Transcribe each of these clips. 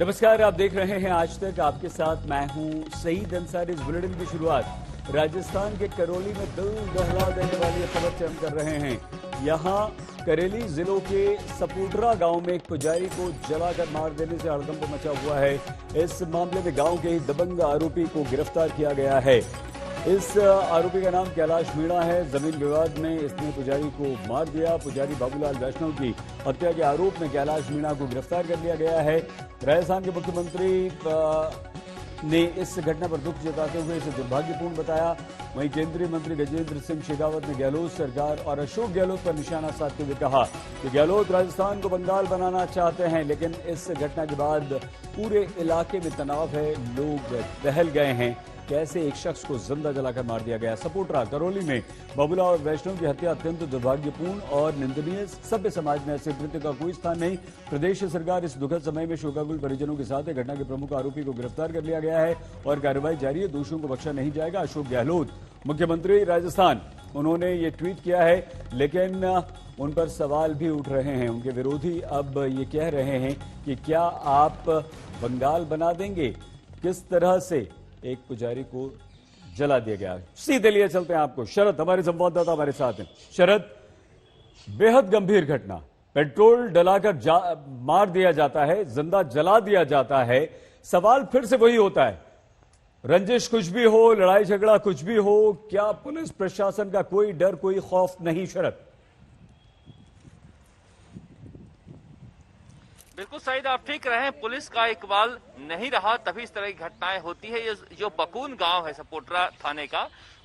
नमस्कार, आप देख रहे हैं आज तक। आपके साथ मैं हूं सईद अंसारी। इस बुलेटिन की शुरुआत राजस्थान के करौली में दिल दहला देने वाली खबर से हम कर रहे हैं। यहां करेली जिलों के सपूटरा गांव में एक पुजारी को जलाकर मार देने से हड़कंप मचा हुआ है। इस मामले में गांव के ही दबंग आरोपी को गिरफ्तार किया गया है। इस आरोपी का नाम कैलाश मीणा है। जमीन विवाद में इसने पुजारी को मार दिया। पुजारी बाबूलाल वैष्णव की हत्या के आरोप में कैलाश मीणा को गिरफ्तार कर लिया गया है। राजस्थान के मुख्यमंत्री ने इस घटना पर दुख जताते हुए इसे दुर्भाग्यपूर्ण बताया। वहीं केंद्रीय मंत्री गजेंद्र सिंह शेखावत ने गहलोत सरकार और अशोक गहलोत पर निशाना साधते हुए कहा कि गहलोत राजस्थान को बंगाल बनाना चाहते हैं, लेकिन इस घटना के बाद पूरे इलाके में तनाव है। लोग दहल गए हैं। कैसे एक शख्स को जिंदा जलाकर मार दिया गया। सपोटरा करौली में बाबूलाल वैष्णव की हत्या अत्यंत दुर्भाग्यपूर्ण और निंदनीय। सभ्य समाज में ऐसे कृत्य का कोई स्थान नहीं। प्रदेश सरकार इस दुखद समय में शोकाकुल परिजनों के साथ घटना के प्रमुख आरोपी को गिरफ्तार कर लिया गया है और कार्रवाई जारी है। दोषियों को बख्शा नहीं जाएगा। अशोक गहलोत मुख्यमंत्री राजस्थान, उन्होंने ये ट्वीट किया है, लेकिन उन पर सवाल भी उठ रहे हैं। उनके विरोधी अब ये कह रहे हैं कि क्या आप बंगाल बना देंगे। किस तरह से एक पुजारी को जला दिया गया। सीधे लिए चलते हैं आपको। शरद हमारे संवाददाता हमारे साथ हैं। शरद, बेहद गंभीर घटना। पेट्रोल डलाकर मार दिया जाता है, जिंदा जला दिया जाता है। सवाल फिर से वही होता है, रंजिश कुछ भी हो, लड़ाई झगड़ा कुछ भी हो, क्या पुलिस प्रशासन का कोई डर, कोई खौफ नहीं? शरद, बिल्कुल सईद, आप ठीक रहे हैं। पुलिस का इकबाल नहीं रहा तभी इस तरह की घटनाएं होती है। ये जो बकून गांव है सपोटरा थाने का,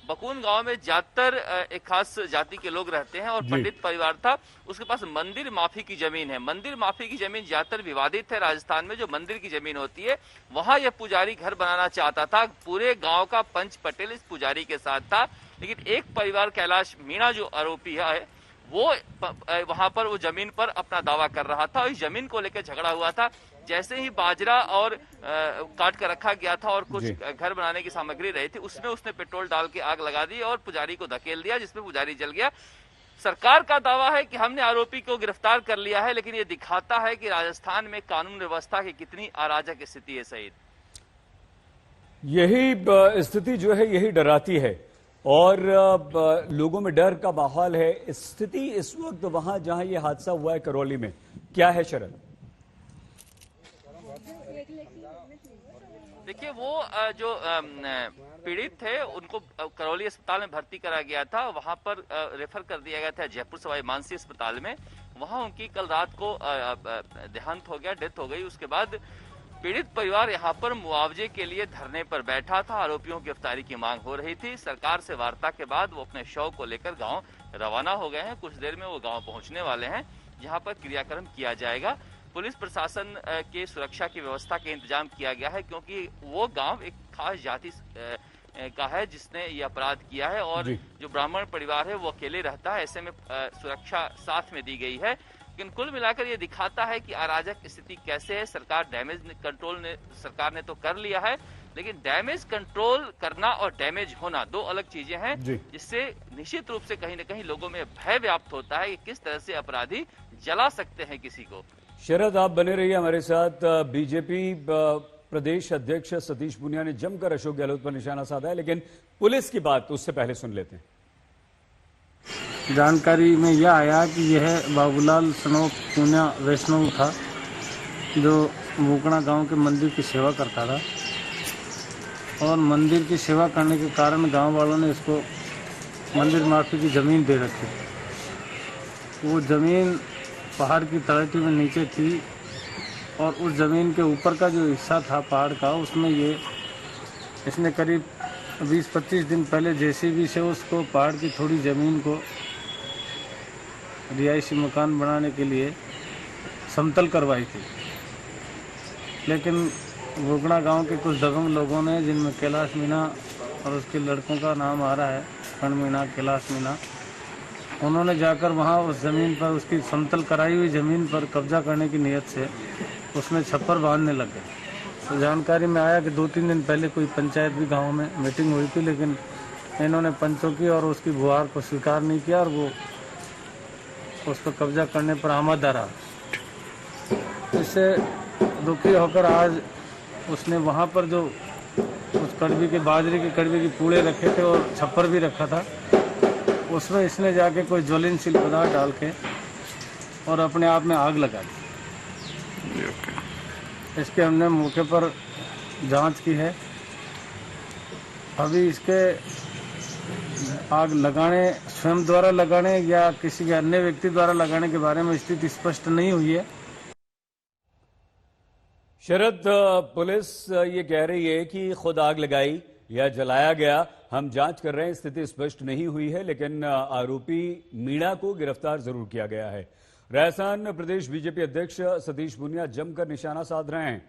बकून गांव में ज्यादातर एक खास जाति के लोग रहते हैं और पंडित परिवार था। उसके पास मंदिर माफी की जमीन है। मंदिर माफी की जमीन ज्यादातर विवादित है। राजस्थान में जो मंदिर की जमीन होती है वहां यह पुजारी घर बनाना चाहता था। पूरे गांव का पंच पटेल इस पुजारी के साथ था, लेकिन एक परिवार कैलाश मीणा जो आरोपी है वो वहां पर वो जमीन पर अपना दावा कर रहा था और इस जमीन को लेकर झगड़ा हुआ था। जैसे ही बाजरा और काट कर रखा गया था और कुछ घर बनाने की सामग्री रही थी, उसमें उसने पेट्रोल डाल के आग लगा दी और पुजारी को धकेल दिया, जिसमें पुजारी जल गया। सरकार का दावा है कि हमने आरोपी को गिरफ्तार कर लिया है, लेकिन ये दिखाता है कि राजस्थान में कानून व्यवस्था की कितनी अराजक स्थिति है। सईद, यही स्थिति जो है यही डराती है और लोगों में डर का माहौल है। स्थिति इस वक्त वहां जहां ये हादसा हुआ है करौली में क्या है? शरद, देखिए, वो जो पीड़ित थे उनको करौली अस्पताल में भर्ती करा गया था। वहां पर रेफर कर दिया गया था जयपुर सवाई मानसिंह अस्पताल में। वहां उनकी कल रात को देहांत हो गया, डेथ हो गई। उसके बाद पीड़ित परिवार यहां पर मुआवजे के लिए धरने पर बैठा था। आरोपियों की गिरफ्तारी की मांग हो रही थी। सरकार से वार्ता के बाद वो अपने शव को लेकर गांव रवाना हो गए हैं। कुछ देर में वो गांव पहुंचने वाले हैं, जहां पर क्रियाक्रम किया जाएगा। पुलिस प्रशासन के सुरक्षा की व्यवस्था के इंतजाम किया गया है, क्योंकि वो गांव एक खास जाति का है जिसने ये अपराध किया है और जो ब्राह्मण परिवार है वो अकेले रहता है। ऐसे में सुरक्षा साथ में दी गई है। लेकिन कुल मिलाकर ये दिखाता है कि अराजक स्थिति कैसे है। सरकार डैमेज कंट्रोल सरकार ने तो कर लिया है, लेकिन डैमेज कंट्रोल करना और डैमेज होना दो अलग चीजें हैं, जिससे निश्चित रूप से कहीं न कहीं लोगों में भय व्याप्त होता है कि किस तरह से अपराधी जला सकते हैं किसी को। शरद, आप बने रहिए हमारे साथ। बीजेपी प्रदेश अध्यक्ष सतीश पूनिया ने जमकर अशोक गहलोत पर निशाना साधा है, लेकिन पुलिस की बात उससे पहले सुन लेते हैं। जानकारी में यह आया कि यह बाबूलाल सनोफ पूनिया वैष्णव था, जो मुकना गांव के मंदिर की सेवा करता था और मंदिर की सेवा करने के कारण गांव वालों ने इसको मंदिर माफी की ज़मीन दे रखी। वो ज़मीन पहाड़ की तलहटी में नीचे थी और उस ज़मीन के ऊपर का जो हिस्सा था पहाड़ का, उसमें इसने करीब 20-25 दिन पहले जेसीबी से उसको पहाड़ की थोड़ी ज़मीन को रिहायशी मकान बनाने के लिए समतल करवाई थी। लेकिन वोगड़ा गांव के कुछ दबंग लोगों ने, जिनमें कैलाश मीणा और उसके लड़कों का नाम आ रहा है, कण मीणा, कैलाश मीणा, उन्होंने जाकर वहां उस ज़मीन पर, उसकी समतल कराई हुई ज़मीन पर कब्जा करने की नीयत से उसमें छप्पर बांधने लग गए। तो जानकारी में आया कि 2-3 दिन पहले कोई पंचायत भी गांव में मीटिंग हुई थी, लेकिन इन्होंने पंचों की और उसकी गुहार को स्वीकार नहीं किया और वो उस पर कब्जा करने पर आमादा रहा। इससे दुखी होकर आज उसने वहाँ पर जो उस कड़वी के बाजरे की कड़वी के पूड़े रखे थे और छप्पर भी रखा था, उसमें इसने जाके कोई ज्वलनशील पदार्थ डाल के और अपने आप में आग लगा दी। इसके हमने मौके पर जांच की है। अभी इसके आग लगाने स्वयं द्वारा लगाने या किसी अन्य व्यक्ति द्वारा लगाने के बारे में स्थिति स्पष्ट नहीं हुई है। शरद, पुलिस ये कह रही है कि खुद आग लगाई या जलाया गया, हम जांच कर रहे हैं, स्थिति स्पष्ट नहीं हुई है, लेकिन आरोपी मीणा को गिरफ्तार जरूर किया गया है। राजस्थान प्रदेश बीजेपी अध्यक्ष सतीश पूनिया जमकर निशाना साध रहे हैं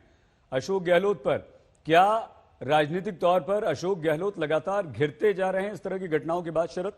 अशोक गहलोत पर। क्या राजनीतिक तौर पर अशोक गहलोत लगातार घिरते जा रहे हैं इस तरह की घटनाओं के बाद? शरद,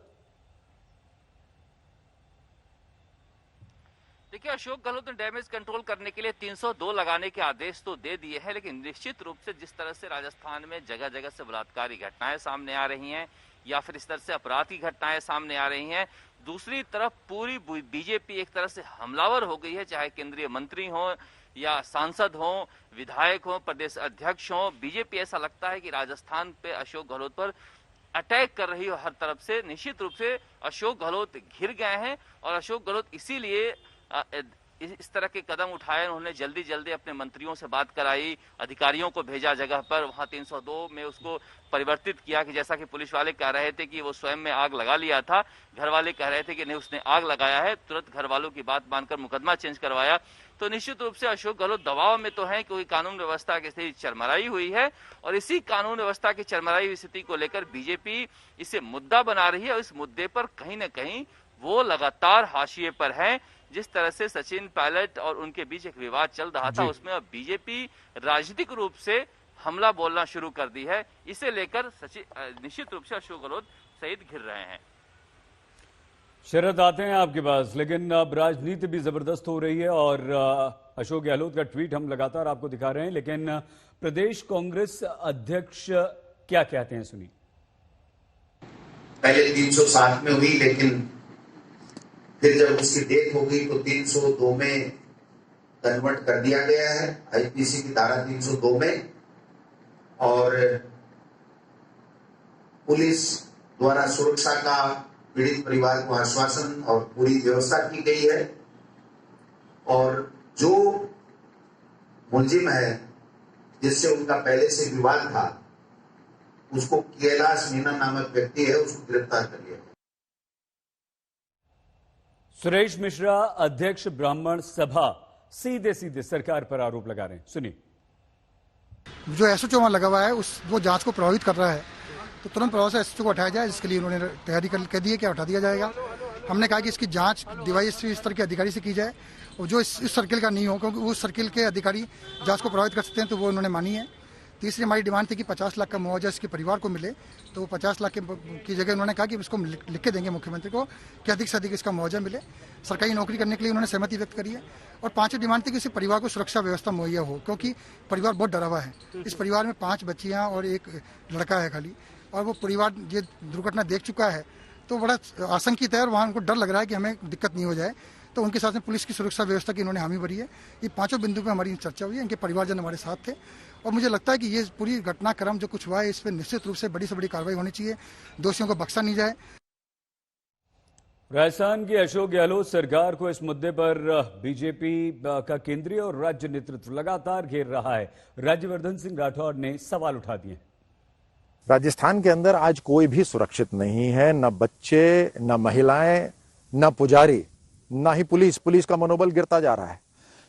देखिए, अशोक गहलोत ने डैमेज कंट्रोल करने के लिए 302 लगाने के आदेश तो दे दिए हैं, लेकिन निश्चित रूप से जिस तरह से राजस्थान में जगह जगह से बलात्कारी घटनाएं सामने आ रही हैं या फिर इस तरह से अपराध की घटनाएं सामने आ रही हैं, दूसरी तरफ पूरी बीजेपी एक तरह से हमलावर हो गई है, चाहे केंद्रीय मंत्री हो या सांसद हो, विधायक हो, प्रदेश अध्यक्ष हो। बीजेपी ऐसा लगता है कि राजस्थान पे अशोक गहलोत पर अटैक कर रही हो हर तरफ से। निश्चित रूप से अशोक गहलोत घिर गए हैं और अशोक गहलोत इसीलिए इस तरह के कदम उठाए। उन्होंने जल्दी जल्दी अपने मंत्रियों से बात कराई, अधिकारियों को भेजा जगह पर, वहां 302 में उसको परिवर्तित किया कि जैसा कि पुलिस वाले कह रहे थे कि वो स्वयं में आग लगा लिया था, घर वाले कह रहे थे कि नहीं उसने आग लगाया है, तुरंत घर वालों की बात मानकर मुकदमा चेंज करवाया। तो निश्चित रूप से अशोक गहलोत दबाव में तो है क्योंकि कानून व्यवस्था की स्थिति चरमराई हुई है और इसी कानून व्यवस्था की चरमराई हुई स्थिति को लेकर बीजेपी इसे मुद्दा बना रही है और इस मुद्दे पर कहीं ना कहीं वो लगातार हाशिए पर है। जिस तरह से सचिन पायलट और उनके बीच एक विवाद चल रहा था, उसमें अब बीजेपी राजनीतिक रूप से हमला बोलना शुरू कर दी है। इसे लेकर निश्चित रूप से अशोक गहलोत सहित घिर रहे हैं। शरद, आते हैं आपके पास, लेकिन अब राजनीति भी जबरदस्त हो रही है और अशोक गहलोत का ट्वीट हम लगातार आपको दिखा रहे हैं, लेकिन प्रदेश कांग्रेस अध्यक्ष क्या कहते हैं, सुनिए। पहले 307 में हुई, लेकिन फिर जब उसकी डेथ हो गई तो 302 में कन्वर्ट कर दिया गया है, आईपीसी की धारा 302 में, और पुलिस द्वारा सुरक्षा का पीड़ित परिवार को आश्वासन और पूरी व्यवस्था की गई है। और जो मुलजिम है जिससे उनका पहले से विवाद था, उसको कैलाश मीणा नामक व्यक्ति है, उसको गिरफ्तार कर लिया। सुरेश मिश्रा, अध्यक्ष ब्राह्मण सभा, सीधे सीधे सरकार पर आरोप लगा रहे हैं, सुनिए। जो एसओ वहां लगा हुआ है वो जांच को प्रभावित कर रहा है, तो तुरंत प्रभाव से एसओ को हटाया जाए, जिसके लिए उन्होंने तैयारी कर दी है कि हटा दिया जाएगा। हमने कहा कि इसकी जांच डीवाईएसपी स्तर के अधिकारी से की जाए और जो इस सर्किल का नहीं हो, क्योंकि उस सर्किल के अधिकारी जांच को प्रभावित कर सकते हैं, तो वो उन्होंने मानी है। तीसरी हमारी डिमांड थी कि 50 लाख का मुआवजा इसके परिवार को मिले, तो वो 50 लाख की जगह उन्होंने कहा कि इसको लिख के देंगे मुख्यमंत्री को कि अधिक से अधिक इसका मुआवजा मिले। सरकारी नौकरी करने के लिए उन्होंने सहमति व्यक्त करी है। और पांचवी डिमांड थी कि इस परिवार को सुरक्षा व्यवस्था मुहैया हो, क्योंकि परिवार बहुत डरा हुआ है। इस परिवार में 5 बच्चियां और एक लड़का है खाली, और वो परिवार ये दुर्घटना देख चुका है, तो बड़ा आशंकित है और वहाँ उनको डर लग रहा है कि हमें दिक्कत नहीं हो जाए। तो उनके साथ में पुलिस की सुरक्षा व्यवस्था की इन्होंने हामी भरी है। ये 5 बिंदु पे हमारी चर्चा हुई है, इनके परिवारजन हमारे साथ थे, और मुझे लगता है कि ये पूरी घटनाक्रम जो कुछ हुआ है, इस पर निश्चित रूप से बड़ी से बड़ी कार्रवाई होनी चाहिए, दोषियों को बख्शा नहीं जाए। राजस्थान की अशोक गहलोत सरकार को इस मुद्दे पर बीजेपी का केंद्रीय और राज्य नेतृत्व लगातार घेर रहा है। राज्यवर्धन सिंह राठौड़ ने सवाल उठा दिए। राजस्थान के अंदर आज कोई भी सुरक्षित नहीं है, न बच्चे, न महिलाएं, न पुजारी, न ही पुलिस का मनोबल गिरता जा रहा है।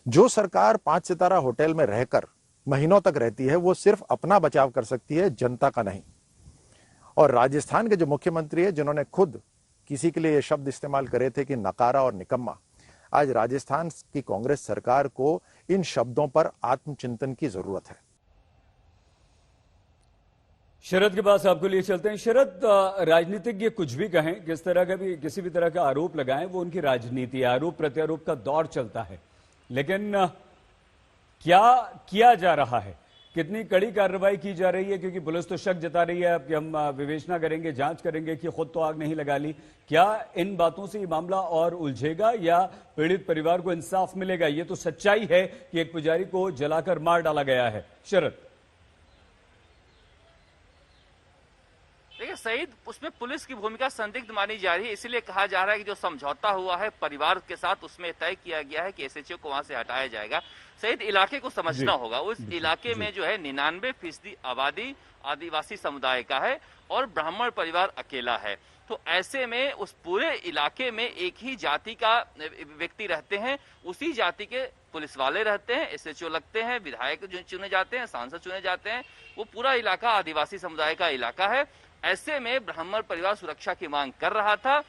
जो सरकार 5 सितारा होटल में रहकर महीनों तक रहती है, वो सिर्फ अपना बचाव कर सकती है, जनता का नहीं। और राजस्थान के जो मुख्यमंत्री है, जिन्होंने खुद किसी के लिए ये शब्द इस्तेमाल करे थे कि नकारा और निकम्मा, आज राजस्थान की कांग्रेस सरकार को इन शब्दों पर आत्मचिंतन की जरूरत है। शरद के पास आपको लिए चलते हैं। शरद, राजनीतिज्ञ कुछ भी कहें, किस तरह का भी किसी भी तरह का आरोप लगाएं, वो उनकी राजनीति है, आरोप प्रत्यारोप का दौर चलता है, लेकिन क्या किया जा रहा है? कितनी कड़ी कार्रवाई की जा रही है, क्योंकि पुलिस तो शक जता रही है अब कि हम विवेचना करेंगे, जांच करेंगे कि खुद तो आग नहीं लगा ली। क्या इन बातों से ये मामला और उलझेगा या पीड़ित परिवार को इंसाफ मिलेगा? ये तो सच्चाई है कि एक पुजारी को जलाकर मार डाला गया है। शरद, देखिए सईद, उसमें पुलिस की भूमिका संदिग्ध मानी जा रही है, इसीलिए कहा जा रहा है कि जो समझौता हुआ है परिवार के साथ उसमें तय किया गया है कि एसएचओ को वहां से हटाया जाएगा। सईद, इलाके को समझना होगा। उस इलाके में जो है 99% आबादी आदिवासी समुदाय का है और ब्राह्मण परिवार अकेला है। तो ऐसे में उस पूरे इलाके में एक ही जाति का व्यक्ति रहते हैं, उसी जाति के पुलिस वाले रहते हैं, एसएचओ लगते हैं, विधायक जो चुने जाते हैं, सांसद चुने जाते हैं। वो पूरा इलाका आदिवासी समुदाय का इलाका है। ऐसे में ब्राह्मण परिवार सुरक्षा की मांग कर रहा था।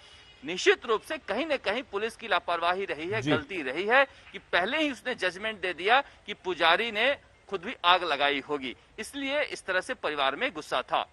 निश्चित रूप से कहीं न कहीं पुलिस की लापरवाही रही है, गलती रही है कि पहले ही उसने जजमेंट दे दिया कि पुजारी ने खुद भी आग लगाई होगी, इसलिए इस तरह से परिवार में गुस्सा था।